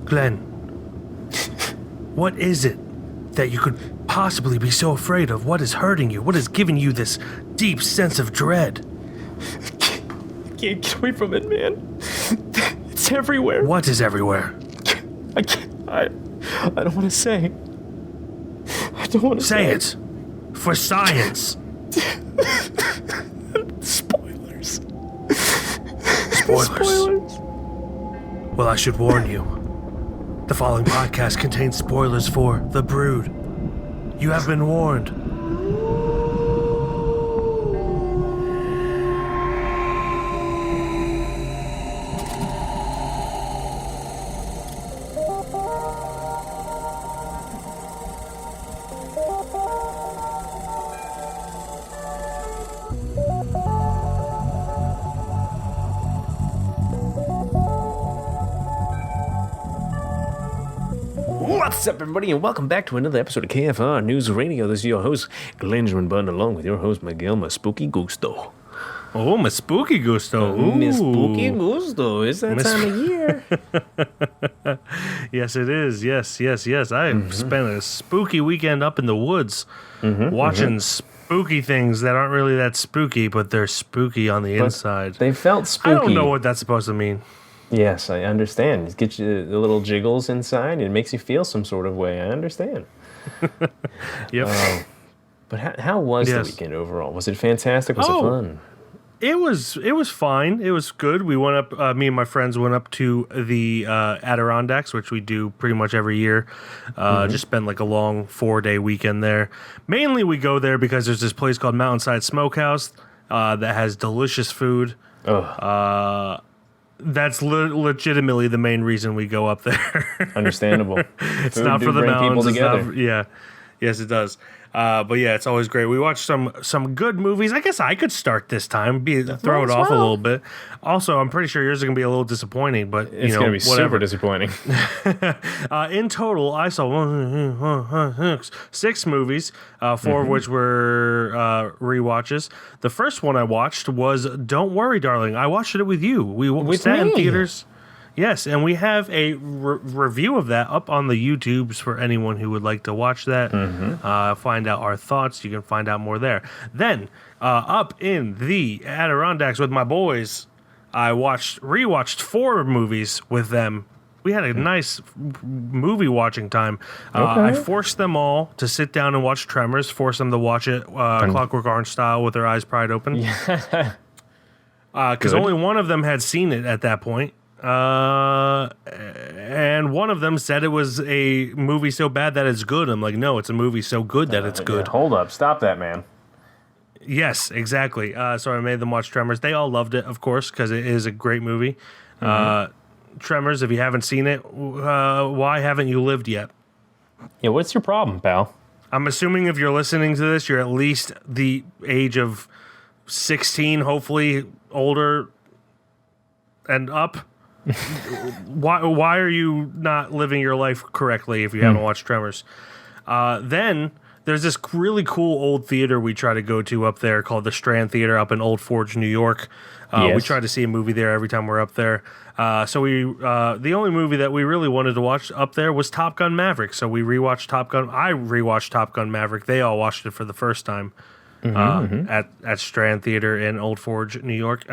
Glenn, what is it that you could possibly be so afraid of? What is hurting you? What is giving you this deep sense of dread? I can't get away from it, man. It's everywhere. What is everywhere? I can't. I don't want to say. I don't want to say. Say it. For science. Spoilers. Spoilers. Well, I should warn you. The following podcast contains spoilers for The Brood. You have been warned. What's up, everybody, and welcome back to another episode of KFR News Radio. This is your host, Glenn Bunn, along with your host, Miguel, my spooky gusto. Oh, my spooky gusto. My spooky gusto. It's that time of year. Yes, it is. Yes. I spent a spooky weekend up in the woods watching spooky things that aren't really that spooky, but they're spooky on the inside. They felt spooky. I don't know what that's supposed to mean. Yes, I understand. It gets you the little jiggles inside. It makes you feel some sort of way. I understand. Yep. But how was the weekend overall? Was it fantastic? Was it fun? It was fine. It was good. We went up. Me and my friends went up to the Adirondacks, which we do pretty much every year. Just spend like a long 4-day weekend there. Mainly, we go there because there's this place called Mountainside Smokehouse that has delicious food. That's legitimately the main reason we go up there. Understandable. It's not for the mountains. Yes, it does. But yeah, it's always great. We watched some good movies. I guess I could start this time, throw it off a little bit. Also, I'm pretty sure yours is going to be a little disappointing, but it's going to be super disappointing. In total, I saw 6 movies, 4 of which were rewatches. The first one I watched was Don't Worry, Darling. I watched it with you. We sat in theaters. Yes, and we have a review of that up on the YouTubes for anyone who would like to watch that, find out our thoughts. You can find out more there. Then, up in the Adirondacks with my boys, I rewatched 4 movies with them. We had a nice movie watching time. I forced them all to sit down and watch Tremors, forced them to watch it Clockwork Orange style with their eyes pried open. Because only one of them had seen it at that point. And one of them said it was a movie so bad that it's good. I'm like, no, it's a movie so good that it's good. Yeah, hold up. Stop that, man. Yes, exactly. So I made them watch Tremors. They all loved it, of course, because it is a great movie. Tremors, if you haven't seen it, why haven't you lived yet? Yeah, what's your problem, pal? I'm assuming if you're listening to this, you're at least the age of 16, hopefully older and up. Why are you not living your life correctly if you haven't watched Tremors? Then there's this really cool old theater we try to go to up there called the Strand Theater up in Old Forge, New York. We try to see a movie there every time we're up there. So the only movie that we really wanted to watch up there was Top Gun Maverick. So we rewatched Top Gun. I rewatched Top Gun Maverick. They all watched it for the first time. At Strand Theater in Old Forge, New York.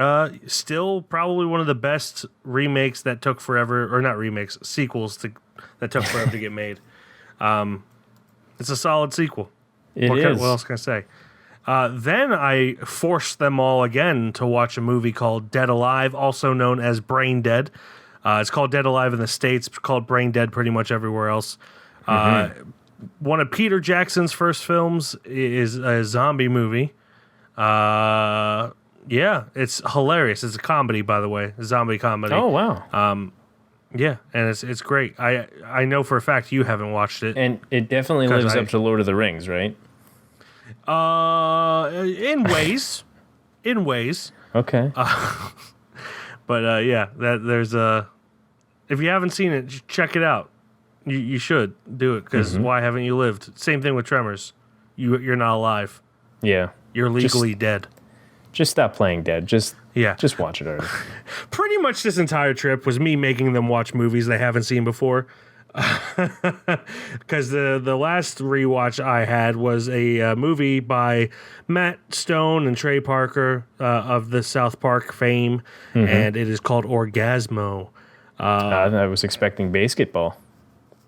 Still probably one of the best remakes that took forever, or not remakes, sequels that took forever to get made. It's a solid sequel. What else can I say? Then I forced them all again to watch a movie called Dead Alive, also known as Brain Dead. It's called Dead Alive in the States, it's called Brain Dead pretty much everywhere else. One of Peter Jackson's first films is a zombie movie. Yeah, it's hilarious. It's a comedy, by the way, a zombie comedy. Oh, wow. Yeah, and it's great. I know for a fact you haven't watched it. And it definitely lives up to Lord of the Rings, right? In ways. Okay. But yeah, there's if you haven't seen it, check it out. You should do it, because why haven't you lived? Same thing with Tremors. You're not alive. Yeah. You're legally dead. Just stop playing dead. Just watch it already. Pretty much this entire trip was me making them watch movies they haven't seen before. Because the last rewatch I had was a movie by Matt Stone and Trey Parker of the South Park fame, and it is called Orgasmo. I was expecting basketball.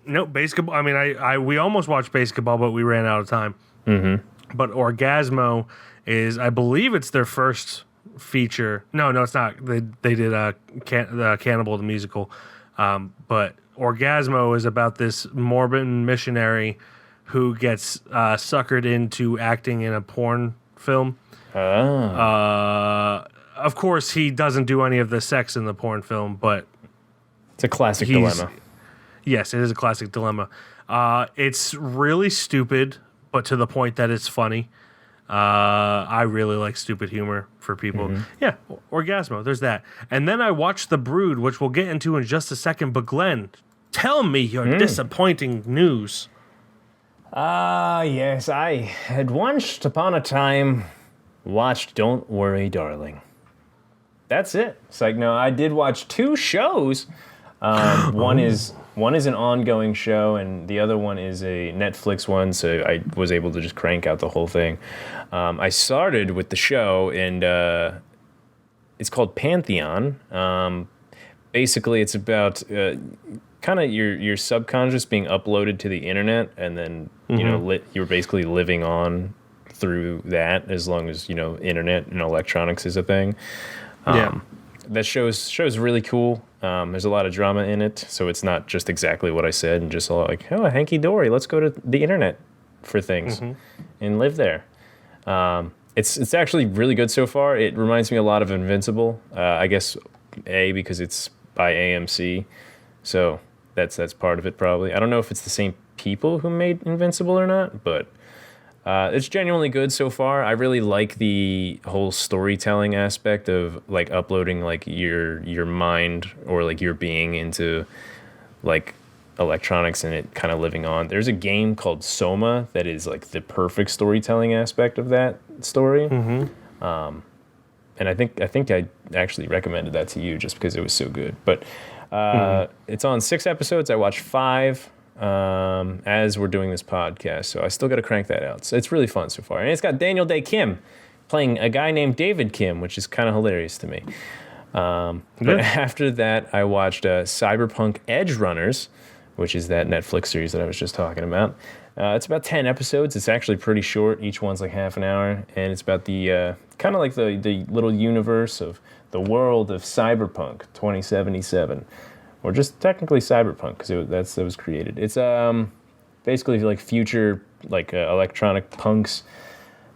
No, basketball. I mean, we almost watched basketball, but we ran out of time. But Orgasmo is, I believe, it's their first feature. No, it's not. They did Cannibal the Musical, but Orgasmo is about this Mormon missionary who gets suckered into acting in a porn film. Of course, he doesn't do any of the sex in the porn film, but it's a classic dilemma. Yes, it is a classic dilemma. It's really stupid, but to the point that it's funny. I really like stupid humor for people. Yeah, Orgasmo, there's that. And then I watched The Brood, which we'll get into in just a second. But Glenn, tell me your disappointing news. Yes, I had once upon a time watched Don't Worry, Darling. That's it. It's like, no, I did watch 2 shows. One is an ongoing show, and the other one is a Netflix one, so I was able to just crank out the whole thing. I started with the show, and it's called Pantheon. Basically, it's about kind of your subconscious being uploaded to the internet, and then you're basically living on through that as long as internet and electronics is a thing. That show's really cool. There's a lot of drama in it, so it's not just exactly what I said and just like, oh, hanky dory, let's go to the internet for things and live there. It's actually really good so far. It reminds me a lot of Invincible. I guess because it's by AMC, so that's part of it probably. I don't know if it's the same people who made Invincible or not, but it's genuinely good so far. I really like the whole storytelling aspect of like uploading like your mind or like your being into like electronics and it kind of living on. There's a game called Soma that is like the perfect storytelling aspect of that story. And I think I actually recommended that to you just because it was so good. But it's on 6 episodes. I watched 5. As we're doing this podcast, so I still got to crank that out. So it's really fun so far, and it's got Daniel Day Kim playing a guy named David Kim, which is kind of hilarious to me. But after that, I watched Cyberpunk Edge Runners, which is that Netflix series that I was just talking about. It's about 10 episodes. It's actually pretty short. Each one's like half an hour, and it's about the kind of like the little universe of the world of Cyberpunk 2077. Or just technically Cyberpunk, because that was created. It's basically like future, like electronic punks.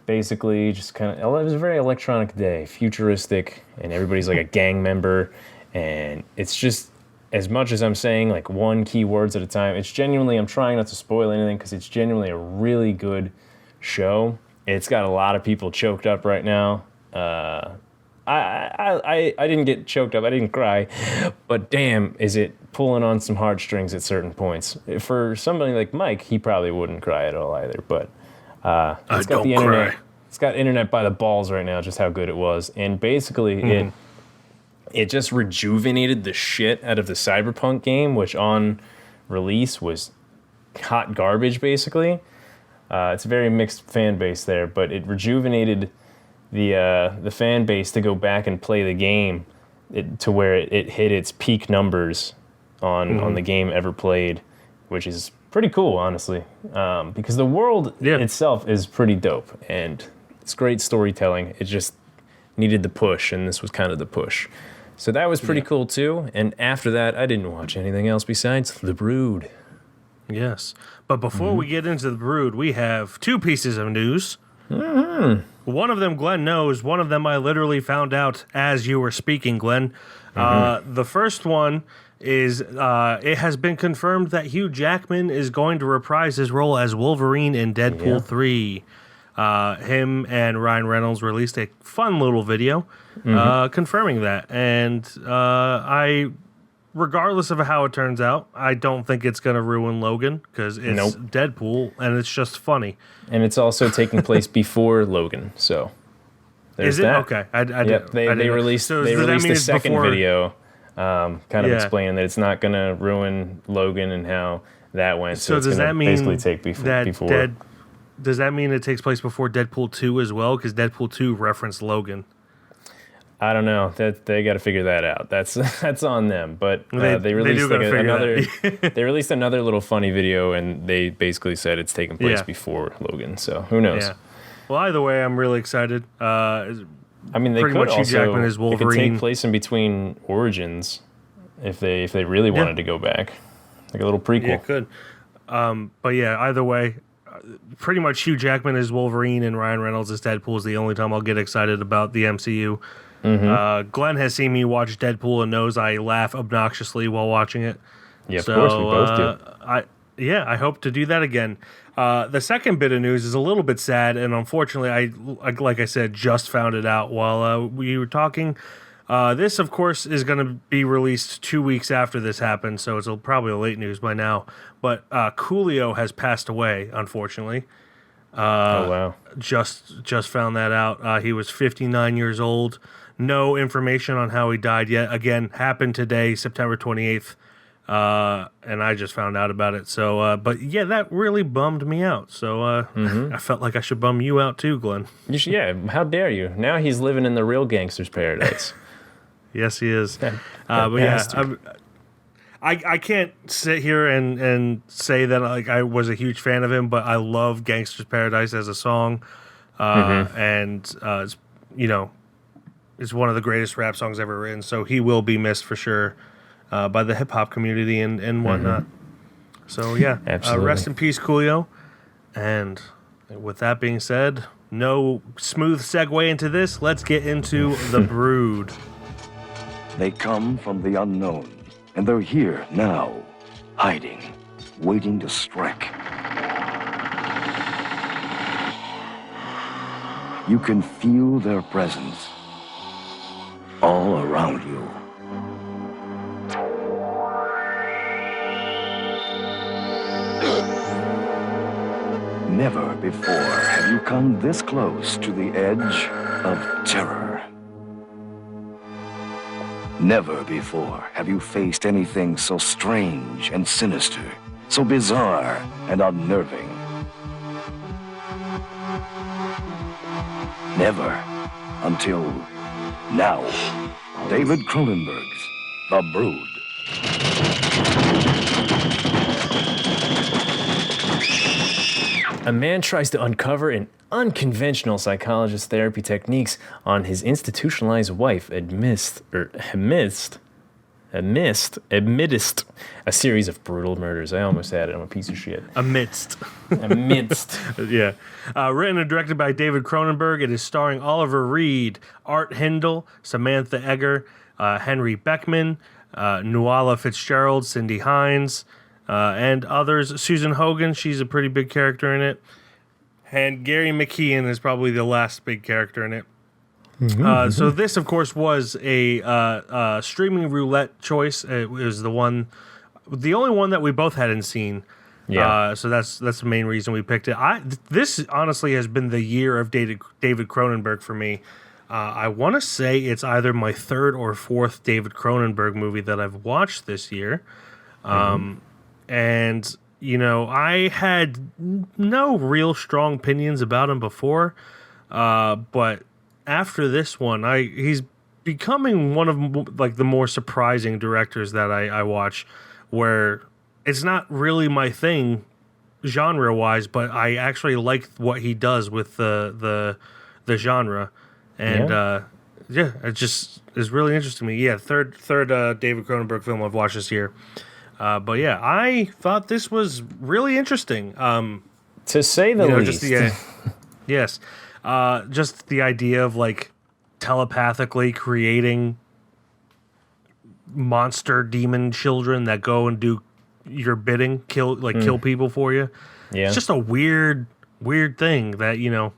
Basically, just kind of, it was a very electronic day, futuristic, and everybody's like a gang member. And it's just, as much as I'm saying like one key words at a time, it's genuinely, I'm trying not to spoil anything because it's genuinely a really good show. It's got a lot of people choked up right now. I didn't get choked up. I didn't cry, but damn, is it pulling on some heartstrings at certain points. For somebody like Mike, he probably wouldn't cry at all either. But it's got the internet. Cry. It's got internet by the balls right now. Just how good it was, and basically it just rejuvenated the shit out of the Cyberpunk game, which on release was hot garbage. Basically, it's a very mixed fan base there, but it rejuvenated the fan base to go back and play the game to where it hit its peak numbers on the game ever played, which is pretty cool, honestly, because the world itself is pretty dope, and it's great storytelling. It just needed the push, and this was kind of the push. So that was pretty cool, too, and after that, I didn't watch anything else besides The Brood. Yes, but before we get into The Brood, we have 2 pieces of news. One of them Glenn knows. One of them I literally found out as you were speaking, Glenn. The first one is it has been confirmed that Hugh Jackman is going to reprise his role as Wolverine in Deadpool 3. Him and Ryan Reynolds released a fun little video confirming that. And regardless of how it turns out, I don't think it's going to ruin Logan because it's Deadpool and it's just funny. And it's also taking place before Logan, so There's Is it that. okay? I Yep, they didn't- released so they does that released mean a it's second before- video, kind of Yeah. explaining that it's not going to ruin Logan and how that went. So it's does going that to mean basically take that before. Does that mean it takes place before Deadpool 2 as well? Because Deadpool 2 referenced Logan. I don't know. That they got to figure that out. That's on them. But they released do gotta figure another. that. They released another little funny video, and they basically said it's taking place Yeah. before Logan. So who knows? Yeah. Well, either way, I'm really excited. I mean, they Pretty could much Hugh also Jackman is it could Wolverine. take place in between Origins if they really wanted to go back, like a little prequel. Yeah, it could. But yeah, either way, pretty much Hugh Jackman is Wolverine and Ryan Reynolds is Deadpool is the only time I'll get excited about the MCU. Glenn has seen me watch Deadpool and knows I laugh obnoxiously while watching it. Yeah, of course, we both do. I hope to do that again. The second bit of news is a little bit sad, and unfortunately, I like I said, just found it out while we were talking. This, of course, is going to be released 2 weeks after this happened, so it's probably late news by now. But Coolio has passed away, unfortunately. Oh wow! Just found that out. He was 59 years old. No information on how he died yet. Again, happened today, September 28th. And I just found out about it. So, but yeah, that really bummed me out. So, I felt like I should bum you out too, Glenn. Yeah, how dare you? Now he's living in the real gangster's paradise. Yes, he is. But yeah, I can't sit here and say that like I was a huge fan of him, but I love Gangster's Paradise as a song, and it's, you know, it's one of the greatest rap songs ever written. So he will be missed for sure by the hip hop community and whatnot. So yeah, rest in peace, Coolio. And with that being said, no smooth segue into this. Let's get into The Brood. They come from the unknown, and they're here now, hiding, waiting to strike. You can feel their presence all around you. Never before have you come this close to the edge of terror. Never before have you faced anything so strange and sinister, so bizarre and unnerving. Never until now. David Cronenberg's The Brood. A man tries to uncover an unconventional psychologist therapy techniques on his institutionalized wife amidst a series of brutal murders. I almost had it. I'm a piece of shit. Amidst. Yeah. Written and directed by David Cronenberg. It is starring Oliver Reed, Art Hindle, Samantha Egger, Henry Beckman, Nuala Fitzgerald, Cindy Hines, and others. Susan Hogan, she's a pretty big character in it. And Gary McKeon is probably the last big character in it. So this, of course, was a streaming roulette choice. It was the only one that we both hadn't seen. Yeah. So that's the main reason we picked it. This honestly has been the year of David Cronenberg for me. I want to say it's either my third or fourth David Cronenberg movie that I've watched this year. And, you know, I had no real strong opinions about him before. But after this one, he's becoming one of like the more surprising directors that I watch, where it's not really my thing genre wise, but I actually like what he does with the genre. And it just is really interesting to me. Yeah, third David Cronenberg film I've watched this year. But yeah, I thought this was really interesting. To say the least. Yes. Just the idea of like telepathically creating monster demon children that go and do your bidding, kill people for you. Yeah. It's just a weird thing that, you know,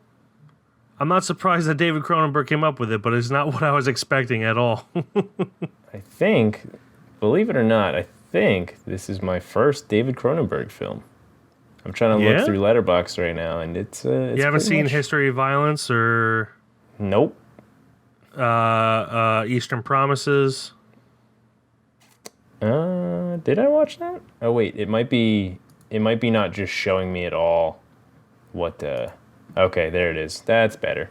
I'm not surprised that David Cronenberg came up with it, but it's not what I was expecting at all. I think, believe it or not, I think this is my first David Cronenberg film. I'm trying to look through Letterboxd right now, and it's you haven't seen History of Violence or... Nope. Eastern Promises. Did I watch that? Oh wait, it might be not just showing me at all what okay, there it is. That's better.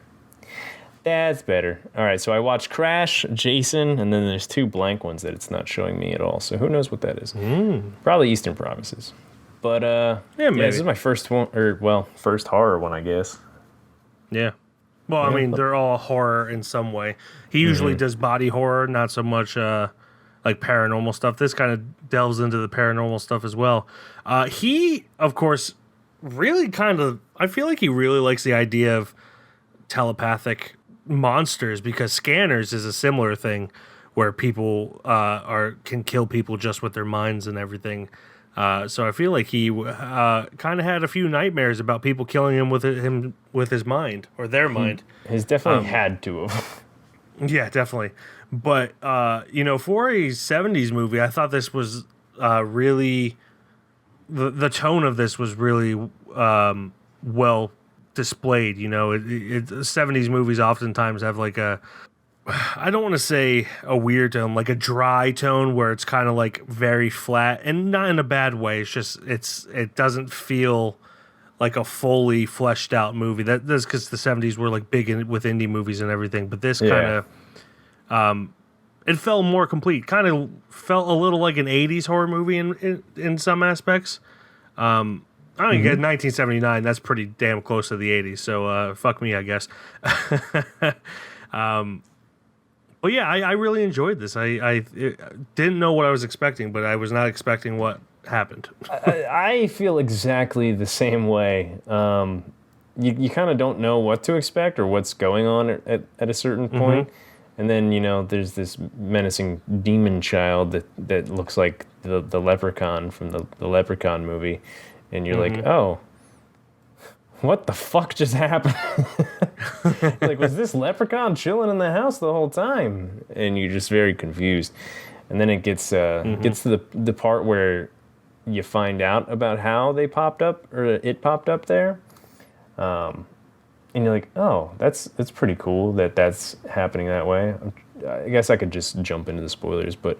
That's better. All right, so I watched Crash, Jason, and then there's 2 blank ones that it's not showing me at all. So who knows what that is? Probably Eastern Promises. But maybe. this is my first one, first horror one, I guess. Yeah. Well, I mean, they're all horror in some way. He usually does body horror, not so much like paranormal stuff. This kind of delves into the paranormal stuff as well. He, of course, really I feel like he really likes the idea of telepathic monsters, because Scanners is a similar thing where people can kill people just with their minds and everything. So I feel like he kind of had a few nightmares about people killing him with his mind or their mind. He's definitely had to have. Yeah, definitely. But for a 70s movie, I thought this was really the tone of this was really well displayed. 70s movies oftentimes have like I don't want to say a weird tone, like a dry tone where it's kind of like very flat, and not in a bad way. It's just it doesn't feel like a fully fleshed out movie. That's because the 70s were like big with indie movies and everything, but this kind of it felt more complete. Kind of felt a little like an 80s horror movie in some aspects. I don't get 1979. That's pretty damn close to the 80s. So fuck me, I guess. But yeah, I really enjoyed this. I didn't know what I was expecting, but I was not expecting what happened. I feel exactly the same way. You kind of don't know what to expect or what's going on at a certain point. And then, there's this menacing demon child that looks like the leprechaun from the Leprechaun movie. And you're like, oh, what the fuck just happened? Like, was this leprechaun chilling in the house the whole time? And you're just very confused. And then it gets to the part where you find out about how they popped up, or it popped up there. And you're like, oh, that's pretty cool that's happening that way. I guess I could just jump into the spoilers, but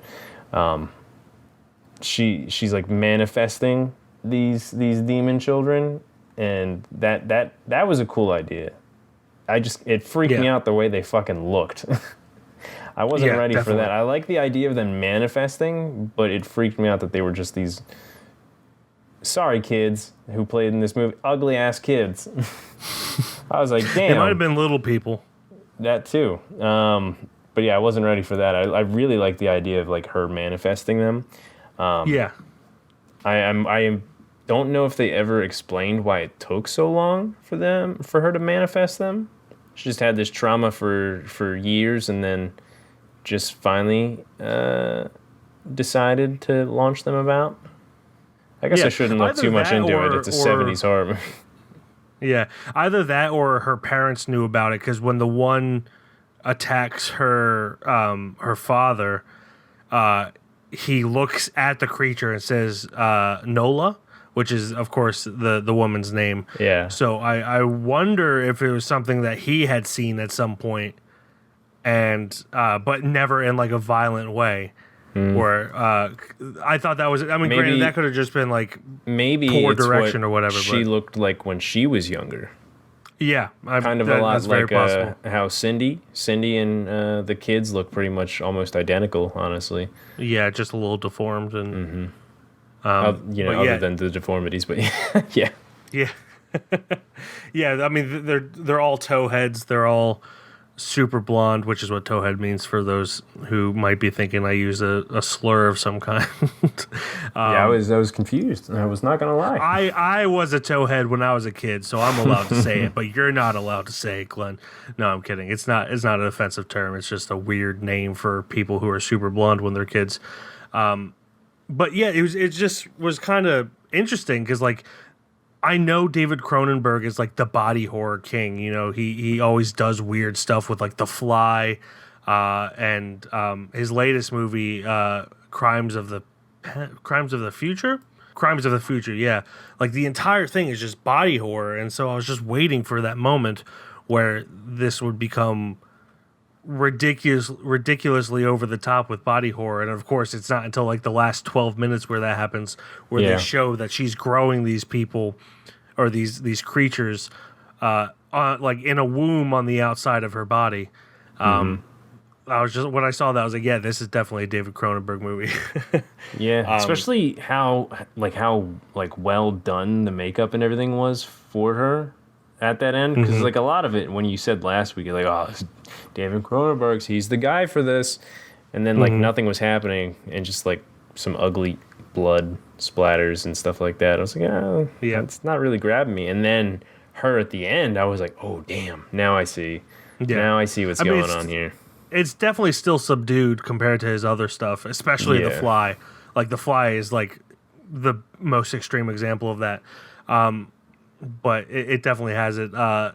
she's like manifesting these demon children, and that was a cool idea. It freaked me out the way they fucking looked. I wasn't ready for that. I like the idea of them manifesting, but it freaked me out that they were just these sorry kids who played in this movie, ugly ass kids. I was like, damn. They might have been little people. That too. But yeah, I wasn't ready for that. I really like the idea of like her manifesting them. I don't know if they ever explained why it took so long for her to manifest them. She just had this trauma for years, and then just finally decided to launch them about. I guess I shouldn't look too much into it. It's a 70s horror movie. Yeah, either that or her parents knew about it, because when the one attacks her father, he looks at the creature and says Nola, which is, of course, the woman's name. Yeah. So I wonder if it was something that he had seen at some point, and but never in like a violent way. Where I thought that was, maybe, granted, that could have just been like poor direction or whatever. She looked like when she was younger. Yeah, kind of a lot like how Cindy and the kids look pretty much almost identical, honestly. Yeah, just a little deformed and other than the deformities, but yeah. Yeah. Yeah, I mean they're all towheads. They're all super blonde, which is what towhead means for those who might be thinking I use a slur of some kind. I was confused. I was not gonna lie. I was a towhead when I was a kid, so I'm allowed to say it, but you're not allowed to say it, Glenn. No, I'm kidding. It's not an offensive term. It's just a weird name for people who are super blonde when they're kids. But yeah, it just was kind of interesting because like, I know David Cronenberg is like the body horror king. He always does weird stuff with like The Fly, and his latest movie, Crimes of the Future. Yeah, like the entire thing is just body horror, and so I was just waiting for that moment where this would become ridiculously over the top with body horror, and of course it's not until like the last 12 minutes where that happens, where they show that she's growing these people or these creatures like in a womb on the outside of her body. When I saw that, I was like, yeah, this is definitely a David Cronenberg movie. Especially how well done the makeup and everything was for her at that end, because like a lot of it, when you said last week, you're like, oh, this is David Cronenberg's, he's the guy for this, and then like nothing was happening, and just like some ugly blood splatters and stuff like that. I was like, it's not really grabbing me. And then her at the end, I was like, oh damn, now I see. Now I see what's going on here. It's definitely still subdued compared to his other stuff, especially The Fly. Like The Fly is like the most extreme example of that. But it definitely has it. I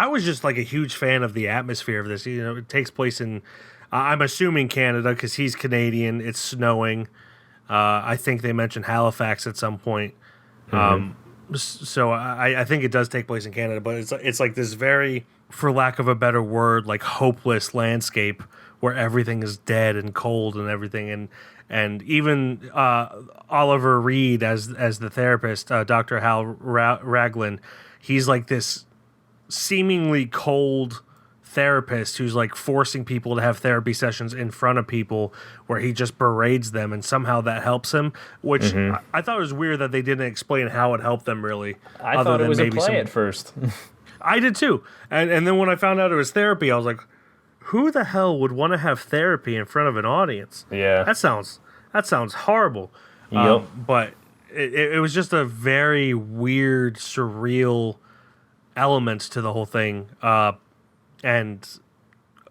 was just like a huge fan of the atmosphere of this. You know, it takes place in, I'm assuming Canada because he's Canadian. It's snowing. I think they mentioned Halifax at some point. So I think it does take place in Canada, but it's like this very, for lack of a better word, like hopeless landscape where everything is dead and cold and everything. And even Oliver Reed as the therapist, Dr. Hal Raglan, he's like this seemingly cold therapist who's like forcing people to have therapy sessions in front of people where he just berates them, and somehow that helps him, which I thought it was weird that they didn't explain how it helped them really. I thought it was a play at first. I did too. And then when I found out it was therapy, I was like, who the hell would want to have therapy in front of an audience? Yeah. That sounds horrible. Yep. But it was just a very weird, surreal element to the whole thing. And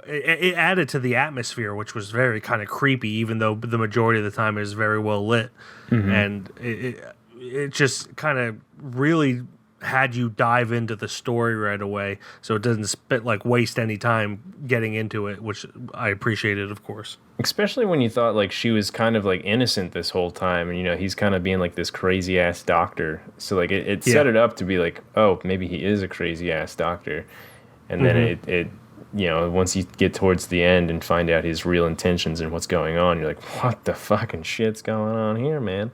it added to the atmosphere, which was very kind of creepy, even though the majority of the time it is very well lit. And it just kind of really had you dive into the story right away, so it doesn't waste any time getting into it, which I appreciated, of course. Especially when you thought like she was kind of like innocent this whole time, and you know he's kind of being like this crazy ass doctor. So like it set it up to be like, oh, maybe he is a crazy ass doctor, and then it you know, once you get towards the end and find out his real intentions and what's going on, you're like, what the fucking shit's going on here, man?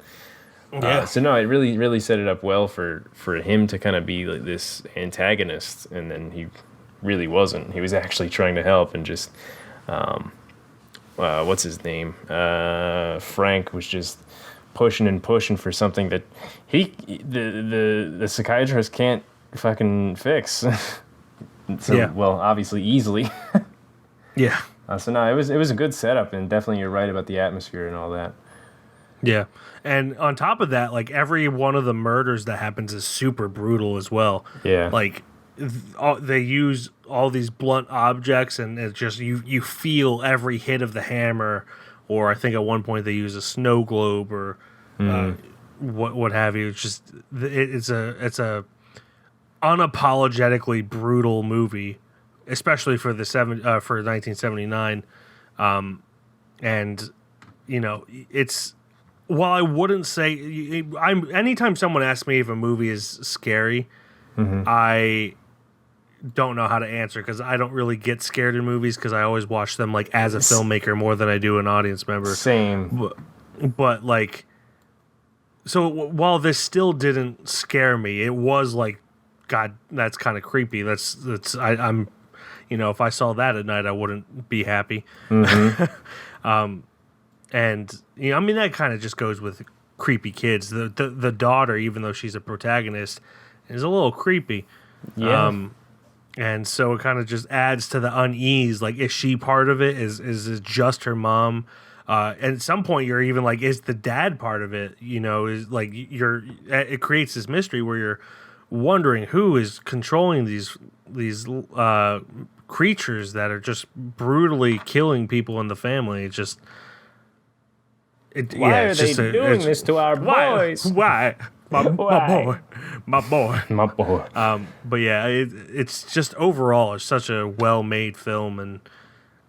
Yeah. So no, it really set it up well for him to kind of be like this antagonist, and then he really wasn't. He was actually trying to help, and just what's his name? Frank was just pushing and pushing for something that the psychiatrist can't fucking fix. So well, obviously easily. Yeah. So no, it was a good setup, and definitely you're right about the atmosphere and all that. Yeah. And on top of that, like every one of the murders that happens is super brutal as well. Yeah. Like they use all these blunt objects, and it's just you feel every hit of the hammer, or I think at one point they use a snow globe or what have you. It's just it's a unapologetically brutal movie, especially for the for 1979, and you know it's. While I wouldn't say anytime someone asks me if a movie is scary, I don't know how to answer, because I don't really get scared in movies, because I always watch them like as a filmmaker more than I do an audience member. Same. But like, so while this still didn't scare me, it was like, God, that's kind of creepy. I'm, you know, if I saw that at night, I wouldn't be happy. And you know, I mean, that kind of just goes with creepy kids. The daughter, even though she's a protagonist, is a little creepy. Yeah. And so it kind of just adds to the unease. Like, is she part of it? Is it just her mom? And at some point, you're even like, is the dad part of it? You know, is like it creates this mystery where you're wondering who is controlling these creatures that are just brutally killing people in the family. It's just. Why are they doing this to our boys? Why? My boy. But yeah, it's just overall, it's such a well-made film, and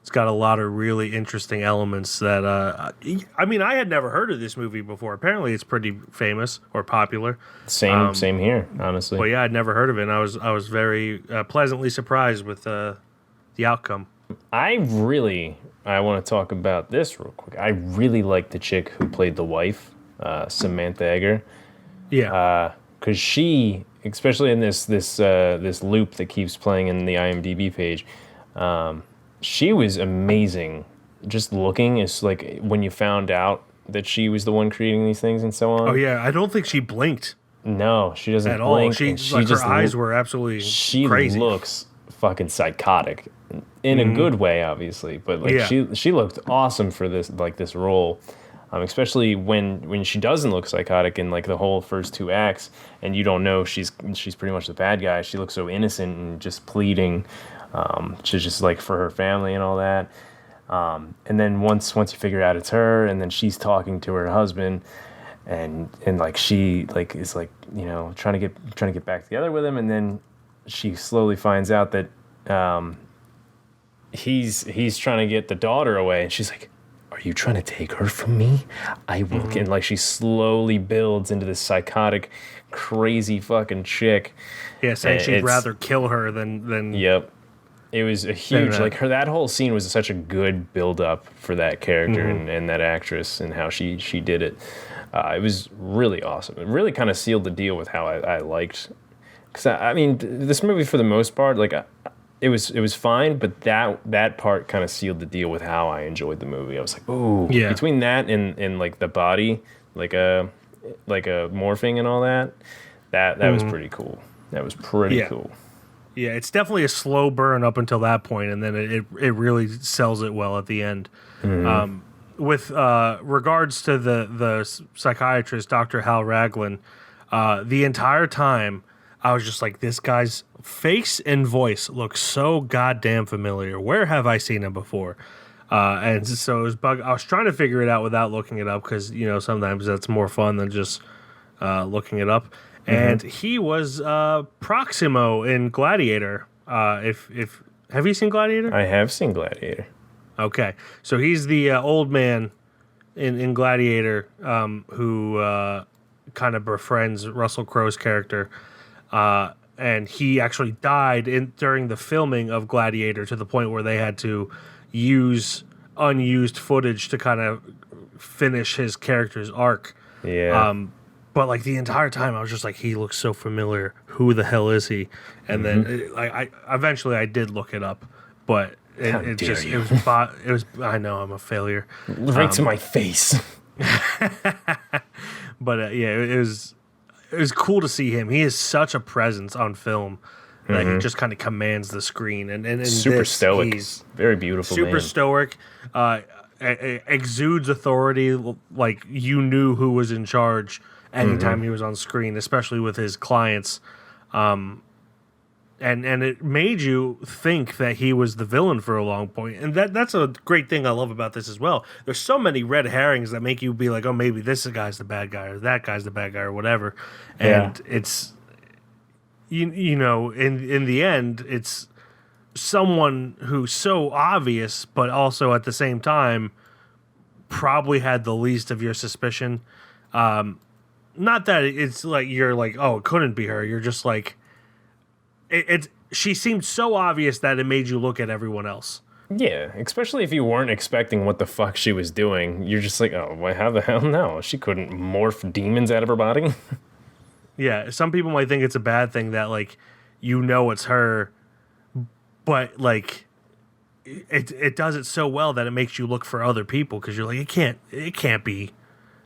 it's got a lot of really interesting elements that, I mean, I had never heard of this movie before. Apparently it's pretty famous or popular. Same here, honestly. But yeah, I'd never heard of it, and I was very pleasantly surprised with the outcome. I want to talk about this real quick. I really like the chick who played the wife, Samantha Eggar. Yeah. Because she, especially in this loop that keeps playing in the IMDb page, she was amazing. Just looking, is like when you found out that she was the one creating these things and so on. Oh yeah, I don't think she blinked No, she doesn't at all. blink. She and like just her eyes were absolutely she crazy. looks fucking psychotic in a good way, obviously. But like she looked awesome for this role. Especially when she doesn't look psychotic in like the whole first 2 acts, and you don't know she's pretty much the bad guy. She looks so innocent and just pleading, she's just like for her family and all that. And then once you figure out it's her, and then she's talking to her husband, and like she like is like, you know, trying to get back together with him, and then she slowly finds out that he's trying to get the daughter away, and she's like, "Are you trying to take her from me? I will." Mm-hmm. And like she slowly builds into this psychotic, crazy fucking chick. Yeah, saying she'd rather kill her than. Yep. It was a huge, like that whole scene was such a good build up for that character and that actress and how she did it. It was really awesome. It really kind of sealed the deal with how I liked. Because I mean, this movie for the most part, like it was fine, but that part kind of sealed the deal with how I enjoyed the movie. I was like, ooh, yeah. Between that and like the body, like a morphing and all that was pretty cool. That was pretty cool. Yeah, it's definitely a slow burn up until that point, and then it really sells it well at the end. Mm-hmm. With regards to the psychiatrist, Dr. Hal Raglan, the entire time I was just like, this guy's face and voice looks so goddamn familiar. Where have I seen him before? And so it was I was trying to figure it out without looking it up, because you know sometimes that's more fun than just looking it up. And he was Proximo in Gladiator. If have you seen Gladiator? I have seen Gladiator. Okay, so he's the old man in Gladiator who kind of befriends Russell Crowe's character, and he actually died during the filming of Gladiator, to the point where they had to use unused footage to kind of finish his character's arc. Yeah. But like the entire time, I was just like, he looks so familiar. Who the hell is he? And then I eventually I did look it up, but it was. I know I'm a failure. Right to my face. But yeah, it was cool to see him. He is such a presence on film that he just kind of commands the screen, and super stoic. He's very beautiful. Super stoic. Exudes authority. Like you knew who was in charge anytime he was on screen, especially with his clients. And it made you think that he was the villain for a long point. And that's a great thing I love about this as well. There's so many red herrings that make you be like, oh, maybe this guy's the bad guy or that guy's the bad guy or whatever. And it's, you know, in the end, it's someone who's so obvious, but also at the same time probably had the least of your suspicion. Not that it's like you're like, oh, it couldn't be her. You're just like, she seemed so obvious that it made you look at everyone else. Yeah, especially if you weren't expecting what the fuck she was doing. You're just like, oh, how the hell? No, she couldn't morph demons out of her body. Yeah, some people might think it's a bad thing that, like, you know it's her, but, like, it does it so well that it makes you look for other people, because you're like, it can't be.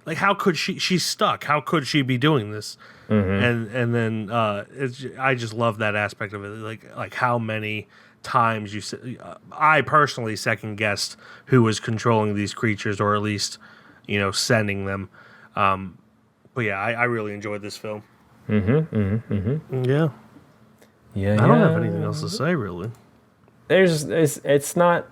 Like, how could she's stuck. How could she be doing this? And then I just love that aspect of it. Like how many times I personally second guessed who was controlling these creatures, or at least, you know, sending them. But yeah, I really enjoyed this film. Yeah. I don't have anything else to say, really. It's not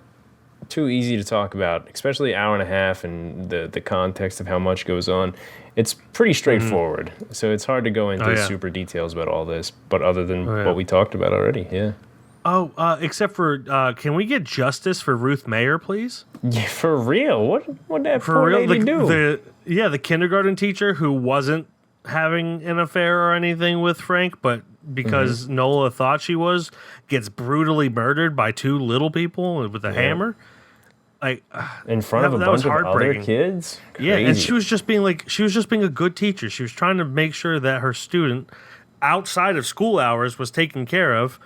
too easy to talk about, especially an hour and a half and the context of how much goes on. It's pretty straightforward, so it's hard to go into super details about all this, but other than what we talked about already, yeah. Oh, except for, can we get justice for Ruth Mayer, please? Yeah, for real? What that poor lady do? The kindergarten teacher who wasn't having an affair or anything with Frank, but because Nola thought she was, gets brutally murdered by two little people with a hammer. Like in front of a bunch of other kids. Crazy. Yeah, and she was just being a good teacher. She was trying to make sure that her student, outside of school hours, was taken care of.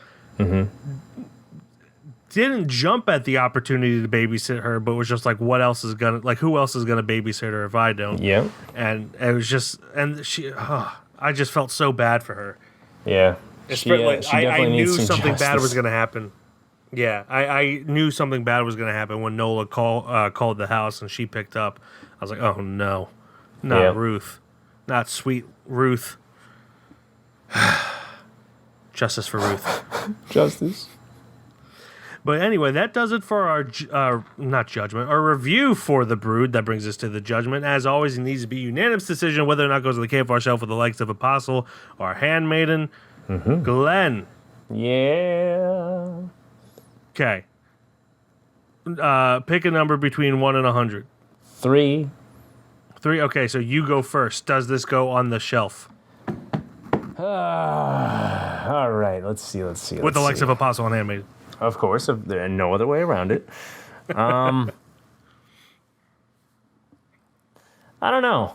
Didn't jump at the opportunity to babysit her, but was just like, who else is gonna babysit her if I don't? Yeah. And it was just, I just felt so bad for her. Yeah. I knew something bad was gonna happen. Yeah, I knew something bad was gonna happen when Nola called the house and she picked up. I was like, oh no, not Ruth, not sweet Ruth. Justice for Ruth. Justice. But anyway, that does it for our our review for The Brood. That brings us to the judgment. As always, it needs to be a unanimous decision whether or not it goes to the KFR shelf with the likes of Apostle or Handmaiden. Glenn. Yeah. Okay. Pick a number between 1 and 100. 3. 3. Okay, so you go first. Does this go on the shelf? All right. Let's see. With the likes of Apostle and Handmaiden. Of course, there's no other way around it. I don't know.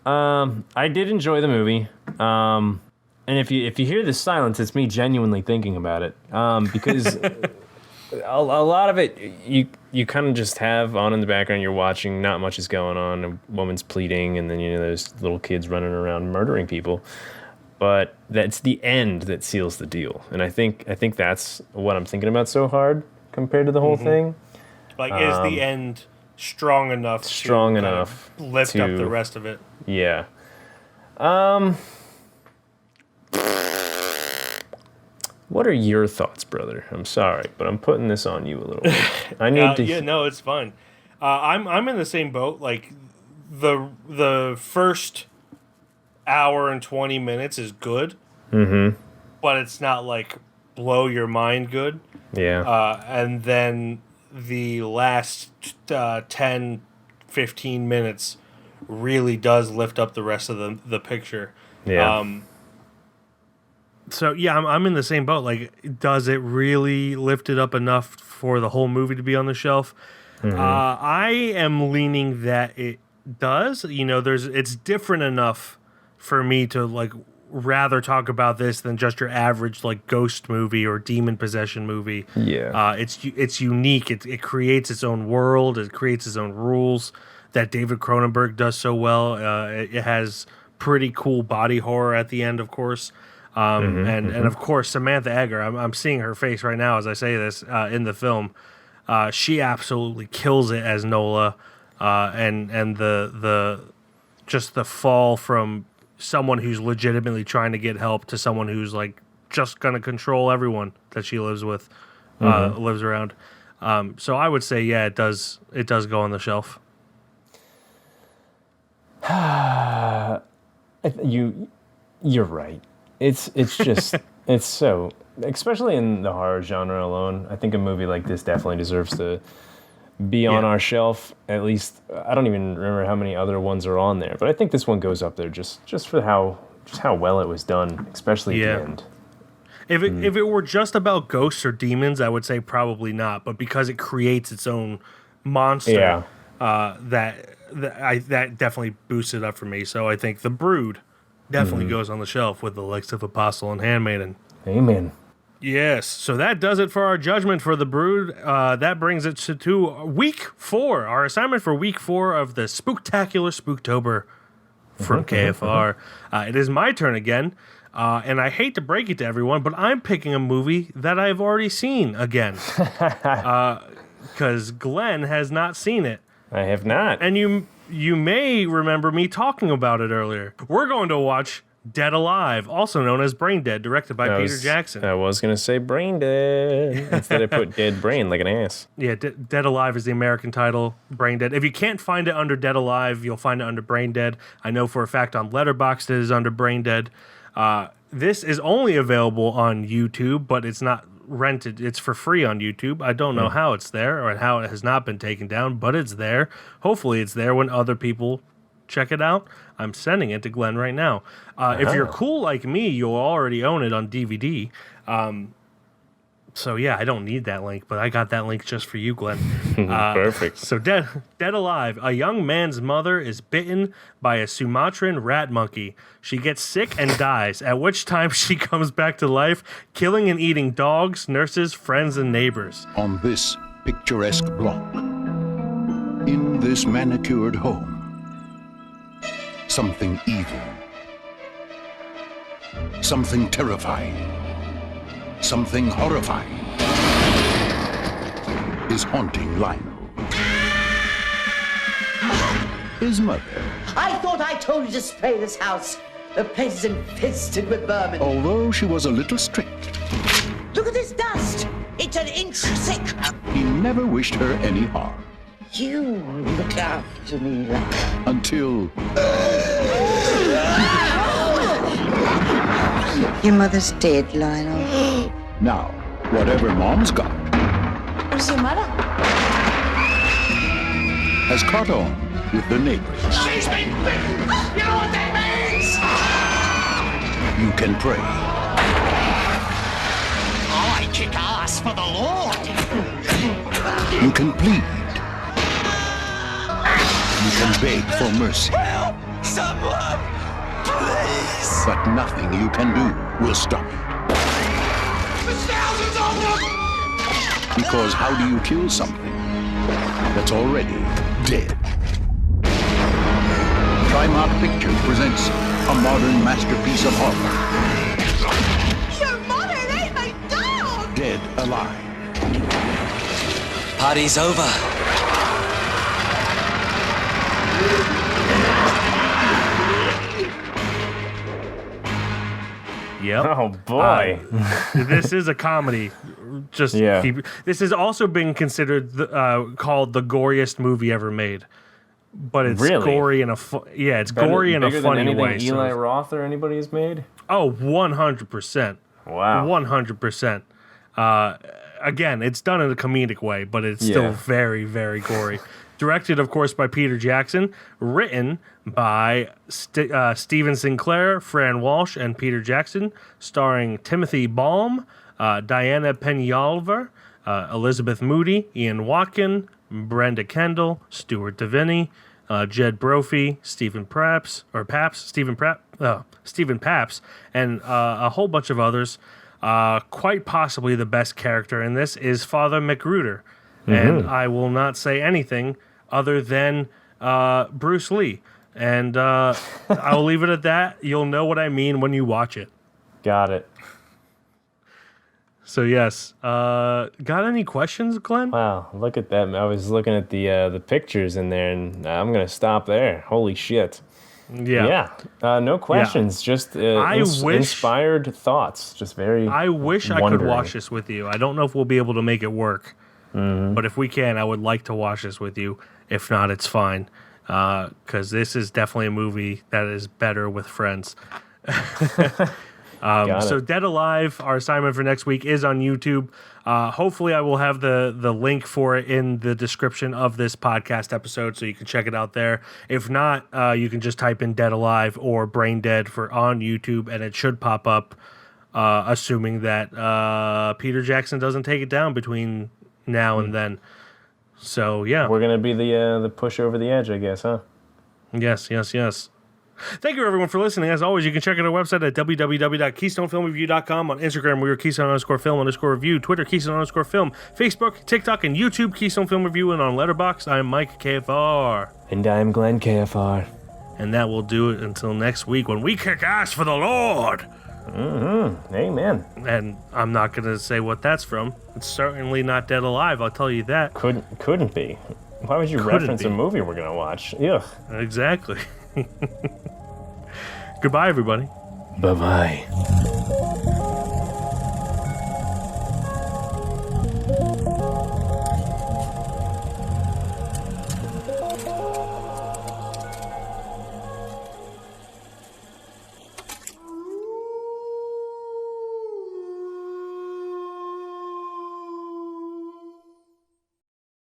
I did enjoy the movie. And if you hear the silence, it's me genuinely thinking about it. Because a lot of it you kind of just have on in the background. You're watching, not much is going on. A woman's pleading, and then there's little kids running around murdering people. But that's the end that seals the deal, and I think that's what I'm thinking about so hard compared to the whole thing. Like, is the end strong enough to lift up the rest of it? Yeah. What are your thoughts, brother? I'm sorry, but I'm putting this on you a little bit. I need to. Yeah, no, it's fine. I'm in the same boat. Like, the first hour and 20 minutes is good, but it's not like blow your mind good. Yeah. And then the last 10, 15 minutes really does lift up the rest of the picture. Yeah. So yeah, I'm in the same boat. Like, does it really lift it up enough for the whole movie to be on the shelf? I am leaning that it does. It's different enough for me to like rather talk about this than just your average like ghost movie or demon possession movie. Yeah. It's unique. It creates its own world. It creates its own rules that David Cronenberg does so well. It has pretty cool body horror at the end, of course. And of course Samantha Eggar. I'm seeing her face right now as I say this in the film. She absolutely kills it as Nola. And the just the fall from someone who's legitimately trying to get help to someone who's like just gonna control everyone that she lives with, lives around. So I would say, yeah, it does go on the shelf. You're right. It's just it's so, especially in the horror genre alone. I think a movie like this definitely deserves to be on our shelf. At least I don't even remember how many other ones are on there, but I think this one goes up there just for how well it was done, especially at the end. If it were just about ghosts or demons, I would say probably not. But because it creates its own monster, that definitely boosts it up for me. So I think The Brood definitely goes on the shelf with the likes of Apostle and Handmaiden. Amen. Yes, so that does it for our judgment for The Brood. That brings it to week 4, our assignment for week 4 of the Spooktacular Spooktober from KFR. It is my turn again, and I hate to break it to everyone, but I'm picking a movie that I've already seen again. Because Glenn has not seen it. I have not. And you may remember me talking about it earlier. We're going to watch Dead Alive, also known as Brain Dead, directed by Peter Jackson. I was going to say Brain Dead. Instead I put Dead Brain like an ass. Yeah, Dead Alive is the American title, Brain Dead. If you can't find it under Dead Alive, you'll find it under Brain Dead. I know for a fact on Letterboxd it is under Brain Dead. This is only available on YouTube, but it's not rented. It's for free on YouTube. I don't know how it's there or how it has not been taken down, but it's there. Hopefully it's there when other people check it out. I'm sending it to Glenn right now. If you're cool like me, you'll already own it on DVD. So yeah, I don't need that link, but I got that link just for you, Glenn. Perfect. So Dead Alive. A young man's mother is bitten by a Sumatran rat monkey. She gets sick and dies, at which time she comes back to life, killing and eating dogs, nurses, friends, and neighbors. On this picturesque block, in this manicured home, something evil, something terrifying, something horrifying is haunting Lionel. His mother, I thought I told you to spray this house. The place is infested with vermin. although she was a little strict, Look at this dust. It's an inch thick. he never wished her any harm You look after me. until Your mother's dead, Lionel. now, whatever Mom's got Who's your mother? has caught on with the neighbors. She's been bitten. You know what that means? You can pray, I kick ass for the Lord. you can plead, you can beg for mercy, Help! Someone! Please! but nothing you can do will stop it. There's thousands of them! Because how do you kill something that's already dead? Trimark Pictures presents a modern masterpiece of horror, Your mother ate my dog! Dead Alive. Party's over. Yep. Oh boy. This is a comedy. Just Yeah. This has also been considered called the goriest movie ever made. But it's Really? gory in a it's gory in a Bigger than funny anything way. so Eli it's- Roth or anybody has made. Oh, 100%. Wow. 100%. Again, it's done in a comedic way, but it's still Yeah. very, very gory. Directed, of course, by Peter Jackson. Written by Steven Sinclair, Fran Walsh, and Peter Jackson. Starring Timothy Balm, Diana Peñalver, Elizabeth Moody, Ian Watkin, Brenda Kendall, Stuart Deviney, Jed Brophy, Stephen Paps, and a whole bunch of others. Quite possibly the best character in this is Father McGruder. And I will not say anything other than Bruce Lee. And I'll leave it at that. You'll know what I mean when you watch it. Got it. So, yes. Got any questions, Glenn? Wow, look at that. I was looking at the pictures in there, and I'm gonna stop there. Holy shit. Yeah. No questions. Just inspired thoughts. Just very. I wish I could watch this with you. I don't know if we'll be able to make it work. But if we can, I would like to watch this with you. If not, it's fine. Because this is definitely a movie that is better with friends. So Dead Alive, our assignment for next week, is on YouTube. Hopefully I will have the link for it in the description of this podcast episode, so you can check it out there. If not, you can just type in Dead Alive or Brain Dead on YouTube, and it should pop up, assuming that Peter Jackson doesn't take it down between now and then. So, yeah. We're gonna be the push over the edge, I guess, huh? Yes. Thank you, everyone, for listening. As always, you can check out our website at www.keystonefilmreview.com. On Instagram, we are Keystone_film_review. Twitter, Keystone_film. Facebook, TikTok, and YouTube, Keystone Film Review. And on Letterboxd, I'm Mike KFR. And I'm Glenn KFR. And that will do it until next week when we kick ass for the Lord. Amen. And I'm not going to say what that's from. It's certainly not Dead Alive, I'll tell you that. Couldn't be. Why would you Couldn't reference be. a movie we're gonna watch? Ugh. Exactly. Goodbye, everybody. Bye-bye.